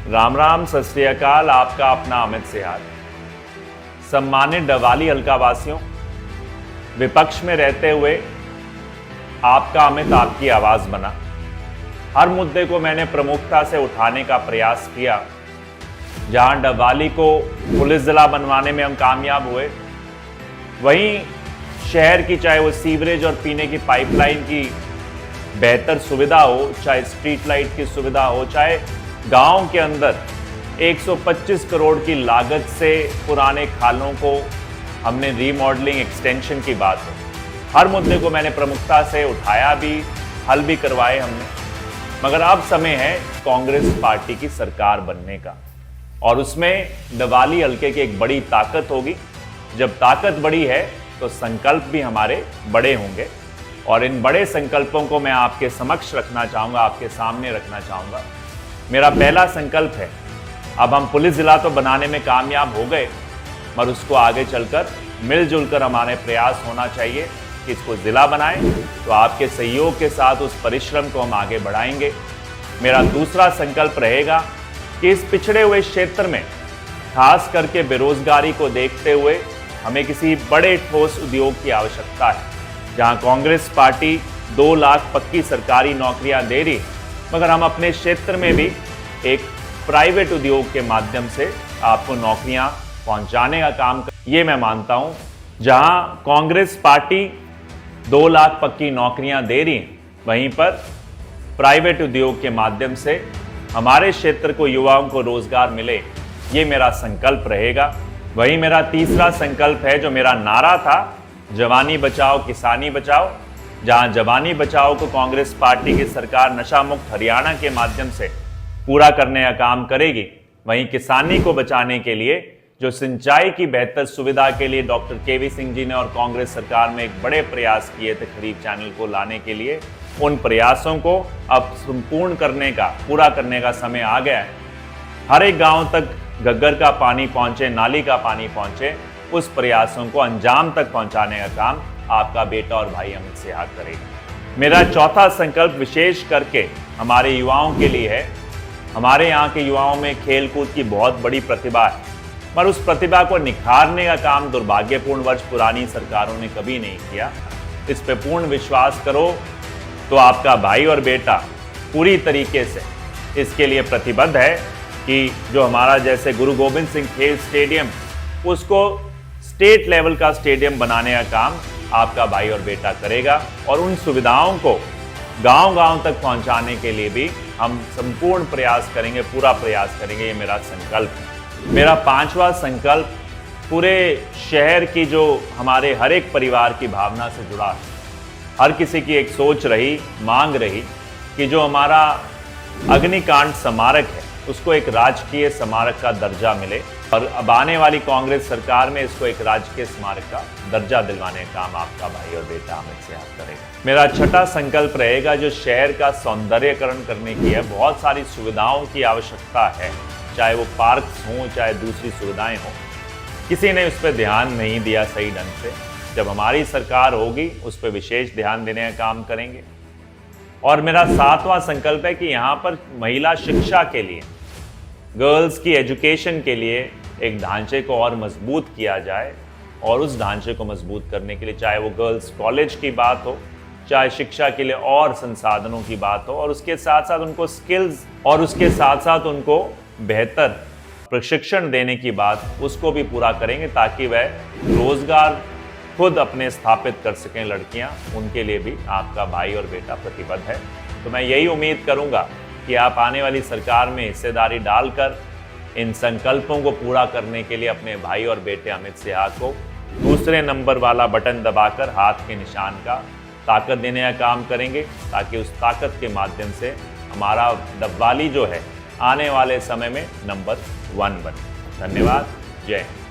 राम राम, सत श्री अकाल। आपका अपना अमित सिहाग। सम्मानित डवाली हल्का वासियों, विपक्ष में रहते हुए आपका अमित आपकी आवाज बना। हर मुद्दे को मैंने प्रमुखता से उठाने का प्रयास किया। जहां डवाली को पुलिस जिला बनवाने में हम कामयाब हुए, वहीं शहर की चाहे वो सीवरेज और पीने की पाइपलाइन की बेहतर सुविधा हो, चाहे स्ट्रीट लाइट की सुविधा हो, चाहे गांव के अंदर 125 करोड़ की लागत से पुराने खालों को हमने रीमॉडलिंग एक्सटेंशन की बात हो, हर मुद्दे को मैंने प्रमुखता से उठाया भी, हल भी करवाए हमने। मगर अब समय है कांग्रेस पार्टी की सरकार बनने का, और उसमें डवाली हल्के की एक बड़ी ताकत होगी। जब ताकत बड़ी है तो संकल्प भी हमारे बड़े होंगे, और इन बड़े संकल्पों को मैं आपके समक्ष रखना चाहूँगा, आपके सामने रखना चाहूँगा। मेरा पहला संकल्प है, अब हम पुलिस जिला तो बनाने में कामयाब हो गए, मगर उसको आगे चलकर मिलजुल कर हमारे प्रयास होना चाहिए कि इसको जिला बनाएं। तो आपके सहयोग के साथ उस परिश्रम को हम आगे बढ़ाएंगे। मेरा दूसरा संकल्प रहेगा कि इस पिछड़े हुए क्षेत्र में खास करके बेरोजगारी को देखते हुए हमें किसी बड़े ठोस उद्योग की आवश्यकता है। जहां कांग्रेस पार्टी 2 लाख पक्की सरकारी नौकरियां दे रही, मगर हम अपने क्षेत्र में भी एक प्राइवेट उद्योग के माध्यम से आपको नौकरियां पहुंचाने का काम ये मैं मानता हूं। जहां कांग्रेस पार्टी 2 लाख पक्की नौकरियां दे रही, वहीं पर प्राइवेट उद्योग के माध्यम से हमारे क्षेत्र को, युवाओं को रोजगार मिले, ये मेरा संकल्प रहेगा। वहीं मेरा तीसरा संकल्प है, जो मेरा नारा था, जवानी बचाओ किसानी बचाओ। जहां जवानी बचाओ को कांग्रेस पार्टी की सरकार नशा मुक्त हरियाणा के माध्यम से पूरा करने का काम करेगी, वहीं किसानी को बचाने के लिए जो सिंचाई की बेहतर सुविधा के लिए डॉक्टर केवी सिंह जी ने और कांग्रेस सरकार में एक बड़े प्रयास किए थे खरीफ चैनल को लाने के लिए, उन प्रयासों को अब संपूर्ण करने का, पूरा करने का समय आ गया है। हर एक गांव तक घग्गर का पानी पहुंचे, नाली का पानी पहुंचे, उस प्रयासों को अंजाम तक पहुंचाने का काम आपका बेटा और भाई अमित सिहाग करेगा। मेरा चौथा संकल्प विशेष करके हमारे युवाओं के लिए है। हमारे यहाँ के युवाओं में खेलकूद की बहुत बड़ी प्रतिभा है, पर उस प्रतिभा को निखारने का काम दुर्भाग्यपूर्ण वर्ष पुरानी सरकारों ने कभी नहीं किया। इस पे पूर्ण विश्वास करो तो आपका भाई और बेटा पूरी तरीके से इसके लिए प्रतिबद्ध है कि जो हमारा जैसे गुरु गोविंद सिंह खेल स्टेडियम, उसको स्टेट लेवल का स्टेडियम बनाने का काम आपका भाई और बेटा करेगा, और उन सुविधाओं को गांव-गांव तक पहुंचाने के लिए भी हम संपूर्ण प्रयास करेंगे, पूरा प्रयास करेंगे। ये मेरा संकल्प है। मेरा 5वां संकल्प पूरे शहर की, जो हमारे हर एक परिवार की भावना से जुड़ा है। हर किसी की एक सोच रही, मांग रही कि जो हमारा अग्निकांड स्मारक है, उसको एक राजकीय स्मारक का दर्जा मिले, और अब आने वाली कांग्रेस सरकार में इसको एक राजकीय स्मारक का दर्जा दिलवाने का काम आपका भाई और बेटा अमित सिहाग करेगा। मेरा छठा संकल्प रहेगा, जो शहर का सौंदर्यकरण करने की है। बहुत सारी सुविधाओं की आवश्यकता है, चाहे वो पार्क्स हों, चाहे दूसरी सुविधाएं हों। किसी ने उस पर ध्यान नहीं दिया सही ढंग से। जब हमारी सरकार होगी, उस पर विशेष ध्यान देने का काम करेंगे। और मेरा 7वां संकल्प है कि यहाँ पर महिला शिक्षा के लिए, गर्ल्स की एजुकेशन के लिए एक ढांचे को और मजबूत किया जाए, और उस ढांचे को मजबूत करने के लिए चाहे वो गर्ल्स कॉलेज की बात हो, चाहे शिक्षा के लिए और संसाधनों की बात हो, और उसके साथ साथ उनको स्किल्स और उसके साथ साथ उनको बेहतर प्रशिक्षण देने की बात, उसको भी पूरा करेंगे, ताकि वह रोजगार खुद अपने स्थापित कर सकें लड़कियां। उनके लिए भी आपका भाई और बेटा प्रतिबद्ध है। तो मैं यही उम्मीद करूंगा कि आप आने वाली सरकार में हिस्सेदारी डालकर इन संकल्पों को पूरा करने के लिए अपने भाई और बेटे अमित सिहाग को दूसरे नंबर वाला बटन दबाकर हाथ के निशान का ताकत देने का काम करेंगे, ताकि उस ताकत के माध्यम से हमारा डबवाली जो है आने वाले समय में नंबर 1 बने। धन्यवाद। जय हिंद।